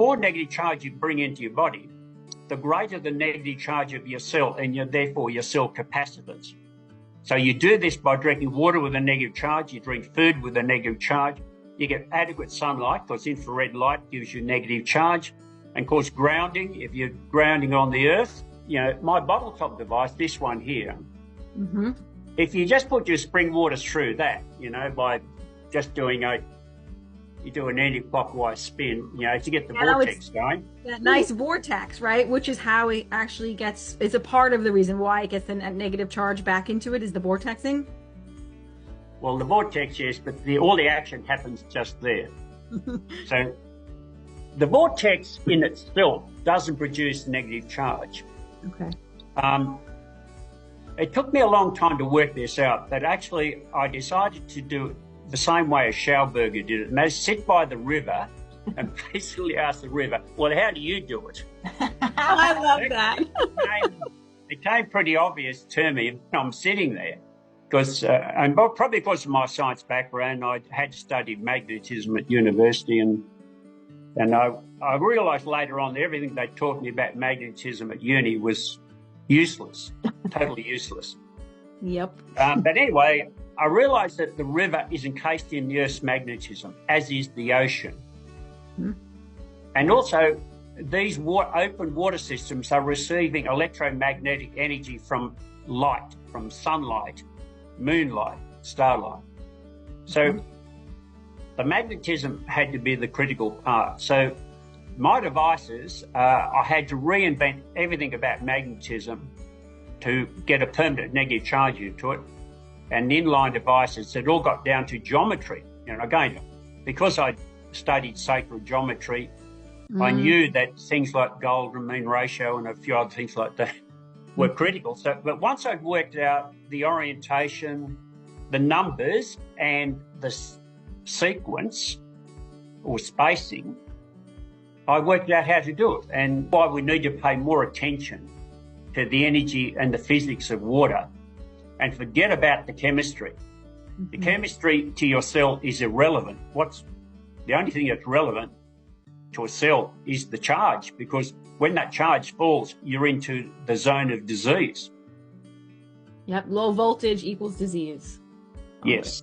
more negative charge you bring into your body, the greater the negative charge of your cell and therefore your cell capacitance. So you do this by drinking water with a negative charge, you drink food with a negative charge, you get adequate sunlight because infrared light gives you negative charge, and of course grounding, if you're grounding on the earth, my bottle top device, this one here, if you just put your spring water through that, by just doing you do an anti-clockwise spin, to get the vortex going. That nice vortex, right? Which is how it actually is a part of the reason why it gets a negative charge back into it, is the vortexing? Well, the vortex, yes, but all the action happens just there. So the vortex in itself doesn't produce negative charge. Okay. It took me a long time to work this out, but actually I decided to do it the same way as Schauberger did it, and they sit by the river and basically ask the river, well, how do you do it? I love that. It became pretty obvious to me when I'm sitting there, because, and probably because of my science background, I had studied magnetism at university, and I realised later on that everything they taught me about magnetism at uni was useless, totally useless. Yep. But anyway, I realised that the river is encased in the Earth's magnetism, as is the ocean. And also, these open water systems are receiving electromagnetic energy from light, from sunlight, moonlight, starlight. So the magnetism had to be the critical part. So my devices, I had to reinvent everything about magnetism to get a permanent negative charge into it. And inline devices, it all got down to geometry. Again, because I studied sacred geometry, I knew that things like Golden mean ratio and a few other things like that were critical. So, but once I'd worked out the orientation, the numbers, and the sequence or spacing, I worked out how to do it and why we need to pay more attention to the energy and the physics of water and forget about the chemistry. The chemistry to your cell is irrelevant. The only thing that's relevant to a cell is the charge, because when that charge falls, you're into the zone of disease. Yep, low voltage equals disease. Yes.